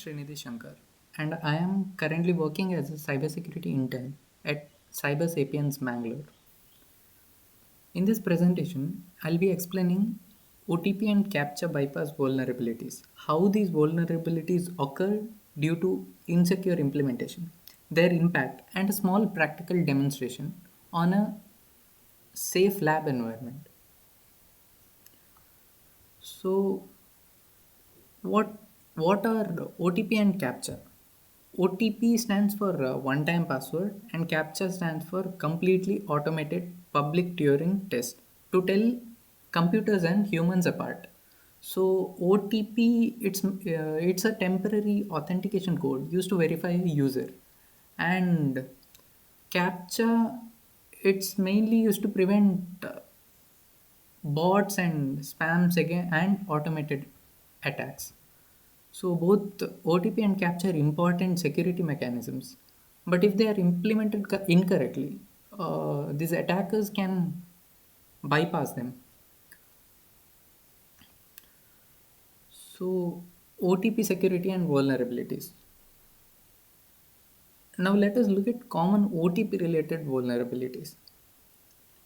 Shrinidhi Shankar, and I am currently working as a cybersecurity intern at CyberSapiens Mangalore. In this presentation, I'll be explaining OTP and CAPTCHA bypass vulnerabilities, how these vulnerabilities occur due to insecure implementation, their impact, and a small practical demonstration on a safe lab environment. So, what what are OTP and CAPTCHA? OTP stands for one-time password and CAPTCHA stands for completely automated public Turing test to tell computers and humans apart. So OTP it's a temporary authentication code used to verify a user, and CAPTCHA it's mainly used to prevent bots and spams again and automated attacks. So both OTP and CAPTCHA are important security mechanisms, but if they are implemented incorrectly, these attackers can bypass them. So OTP security and vulnerabilities. Now let us look at common OTP related vulnerabilities.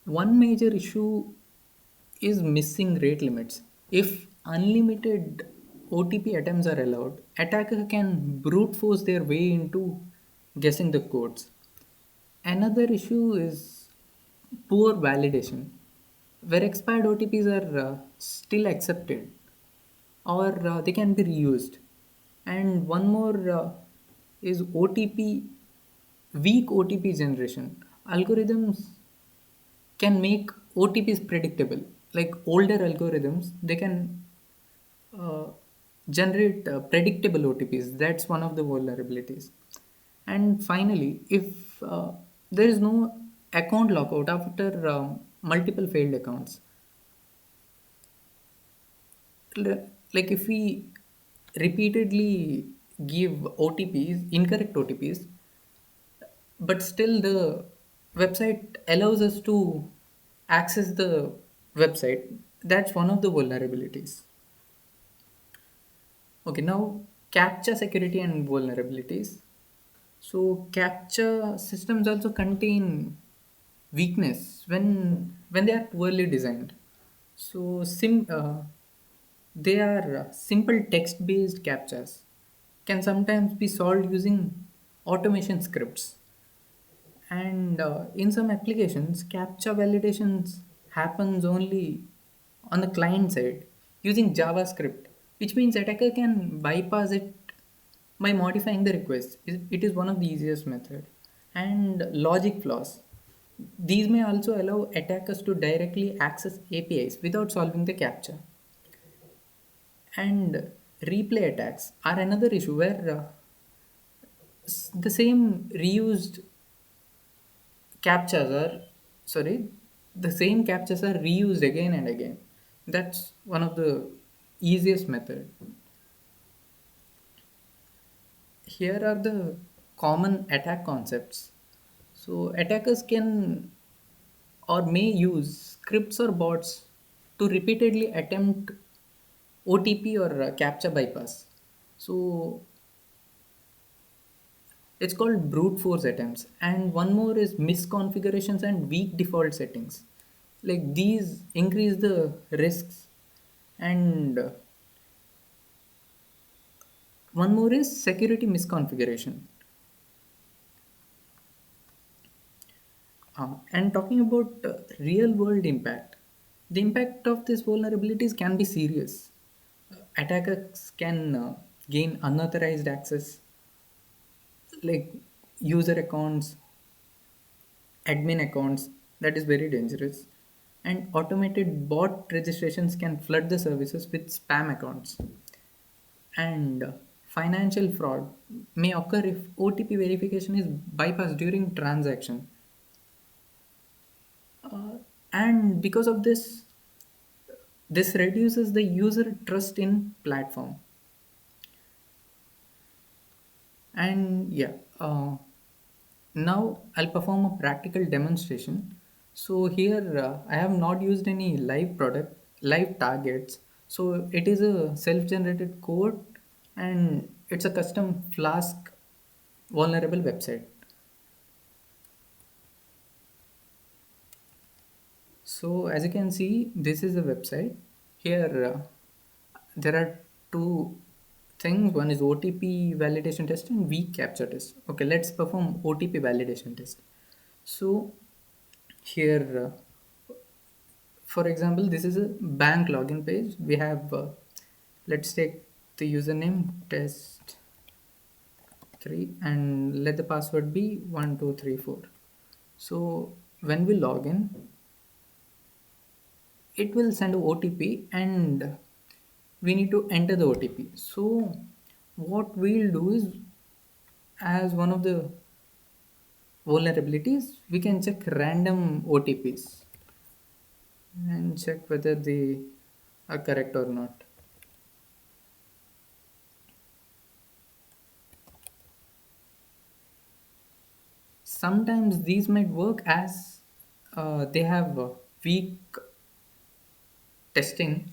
One major issue is missing rate limits. If unlimited OTP attempts are allowed, attacker can brute force their way into guessing the codes. Another issue is poor validation, where expired OTPs are still accepted or they can be reused. And one more is OTP, weak OTP generation. Algorithms can make OTPs predictable. Like older algorithms, they can uh, generate predictable OTPs. That's one of the vulnerabilities. And finally, if there is no account lockout after multiple failed accounts, like if we repeatedly give OTPs, incorrect OTPs, but still the website allows us to access the website, that's one of the vulnerabilities. Okay, now captcha security and vulnerabilities. So captcha systems also contain weakness when they are poorly designed. So they are simple text based captchas can sometimes be solved using automation scripts. And in some applications, captcha validations happens only on the client side using JavaScript, which means attacker can bypass it by modifying the request. It is one of the easiest method. And logic flaws. These may also allow attackers to directly access APIs without solving the captcha. And replay attacks are another issue where the same reused captchas are sorry the same captchas are reused again and again. That's one of the easiest method. Here are the common attack concepts. So attackers can or may use scripts or bots to repeatedly attempt OTP or captcha bypass. So it's called brute force attempts. And one more is misconfigurations and weak default settings. Like these increase the risks. And one more is security misconfiguration. And talking about real world impact, the impact of these vulnerabilities can be serious. Attackers can gain unauthorized access, like user accounts, admin accounts, that is very dangerous. And automated bot registrations can flood the services with spam accounts. And financial fraud may occur if OTP verification is bypassed during transaction. And because of this reduces the user trust in platform. And yeah, now I'll perform a practical demonstration. So here I have not used any live targets. So it is a self-generated code, and it's a custom Flask vulnerable website. So as you can see, this is the website. Here there are two things. One is OTP validation test and weak capture test. Okay, let's perform OTP validation test. So here, for example, this is a bank login page. We have, let's take the username test 3 and let the password be 1234. So when we log in, it will send a OTP and we need to enter the OTP. So what we'll do is, as one of the vulnerabilities, we can check random OTPs and check whether they are correct or not. Sometimes these might work as they have weak testing.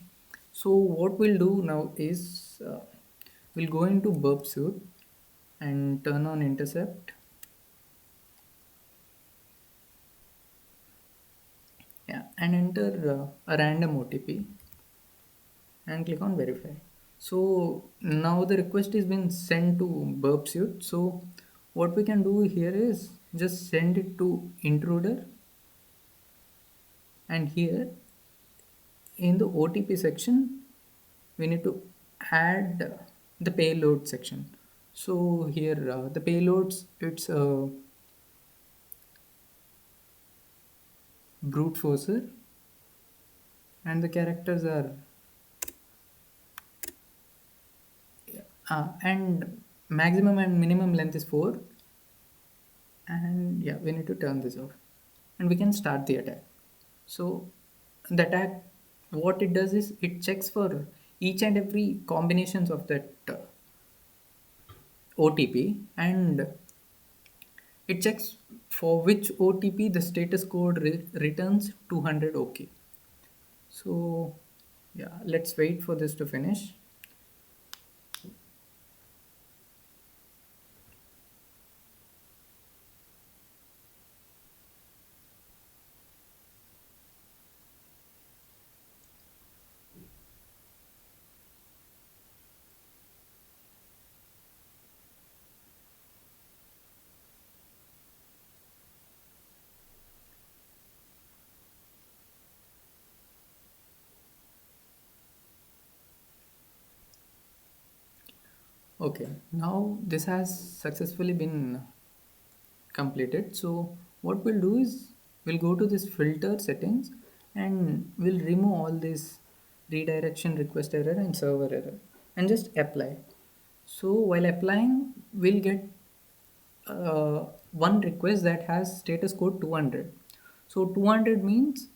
So what we'll do now is we'll go into burp suite and turn on intercept. Yeah, and enter a random OTP and click on verify. So now the request is been sent to burp suite. So what we can do here is just send it to intruder, and here in the OTP section we need to add the payload section. So here the payloads, it's a brute forcer and the characters are and maximum and minimum length is 4, and yeah, we need to turn this off and we can start the attack. So the attack, what it does is it checks for each and every combinations of that OTP, and it checks for which OTP the status code returns 200 OK. So yeah, let's wait for this to finish. Okay, now this has successfully been completed. So what we'll do is we'll go to this filter settings and we'll remove all this redirection request error and server error and just apply. So while applying, we'll get one request that has status code 200. So 200 means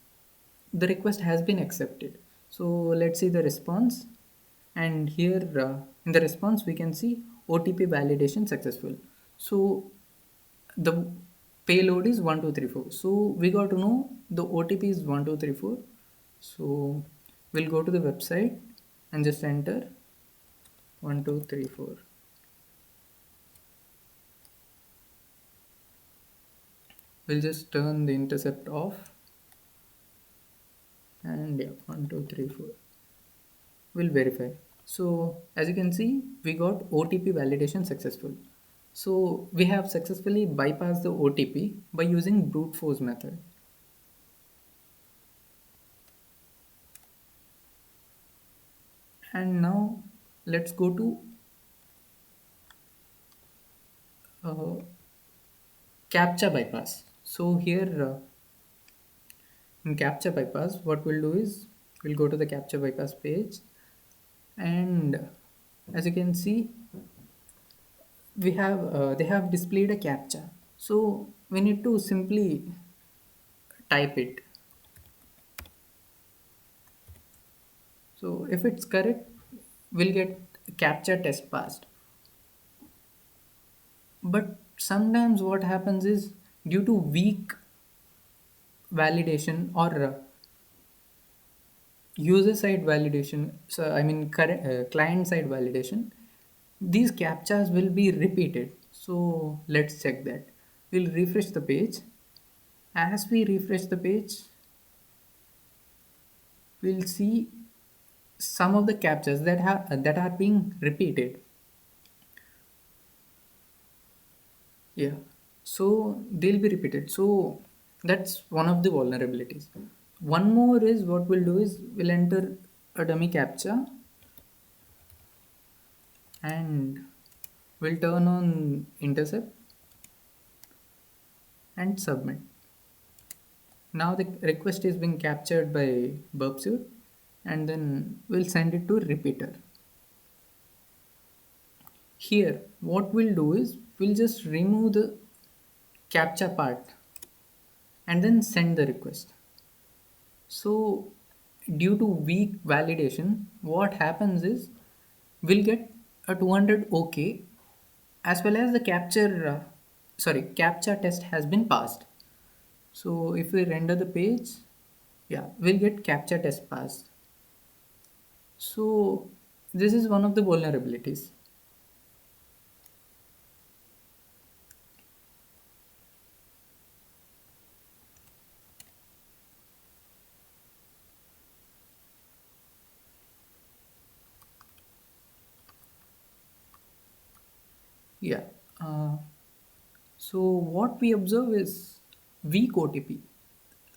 the request has been accepted. So let's see the response, and here in the response we can see OTP validation successful. So the payload is 1234. So we got to know the OTP is 1234. So we'll go to the website and just enter 1234. We'll just turn the intercept off and yeah, 1234. We'll verify. So as you can see, we got OTP validation successful. So we have successfully bypassed the OTP by using brute force method. And now let's go to uh, CAPTCHA bypass. So here in CAPTCHA bypass, what we'll do is we'll go to the CAPTCHA bypass page, and as you can see, we have they have displayed a CAPTCHA. So we need to simply type it. So if it's correct, we'll get CAPTCHA test passed. But sometimes what happens is due to weak validation or user side validation, so I mean client side validation, These captchas will be repeated. So let's check that. We'll refresh the page. As we refresh the page, we'll see some of the captchas that are being repeated. Yeah. So they'll be repeated. So that's one of the vulnerabilities. One more is what we'll do is we'll enter a dummy captcha and we'll turn on intercept and submit. Now the request is being captured by burpsuit and then we'll send it to repeater. Here what we'll do is we'll just remove the captcha part and then send the request. So due to weak validation, what happens is we'll get a 200 OK as well as the captcha test has been passed. So if we render the page, yeah, we'll get captcha test passed. So this is one of the vulnerabilities. Yeah. Uh, so what we observe is weak OTP.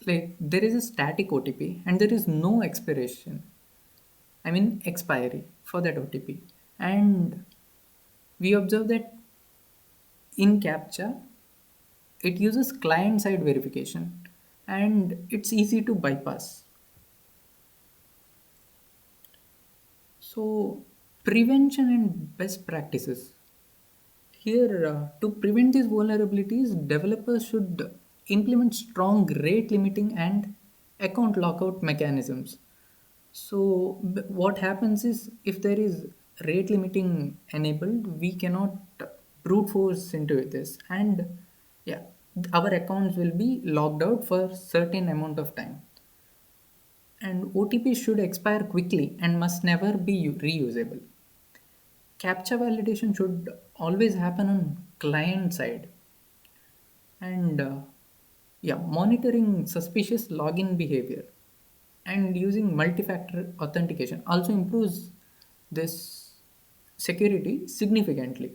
Like there is a static OTP and there is no expiration. I mean expiry for that OTP. And we observe that in CAPTCHA, it uses client side verification and it's easy to bypass. So, prevention and best practices. Here, to prevent these vulnerabilities, developers should implement strong rate limiting and account lockout mechanisms. So, what happens is if there is rate limiting enabled, we cannot brute force into this, and yeah, our accounts will be locked out for certain amount of time. And OTP should expire quickly and must never be reusable. CAPTCHA validation should always happen on client side, and yeah, monitoring suspicious login behavior and using multi-factor authentication also improves this security significantly.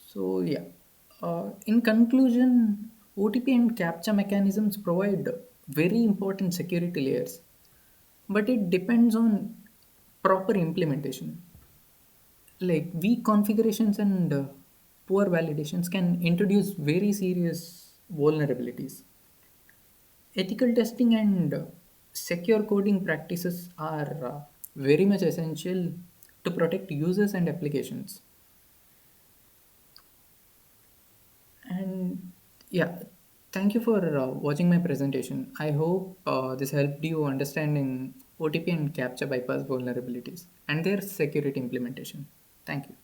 So yeah, in conclusion, OTP and CAPTCHA mechanisms provide very important security layers, but it depends on proper implementation. Like weak configurations and poor validations can introduce very serious vulnerabilities. Ethical testing and secure coding practices are very much essential to protect users and applications. And yeah, thank you for watching my presentation. I hope this helped you understanding OTP and CAPTCHA bypass vulnerabilities and their security implementation. Thank you.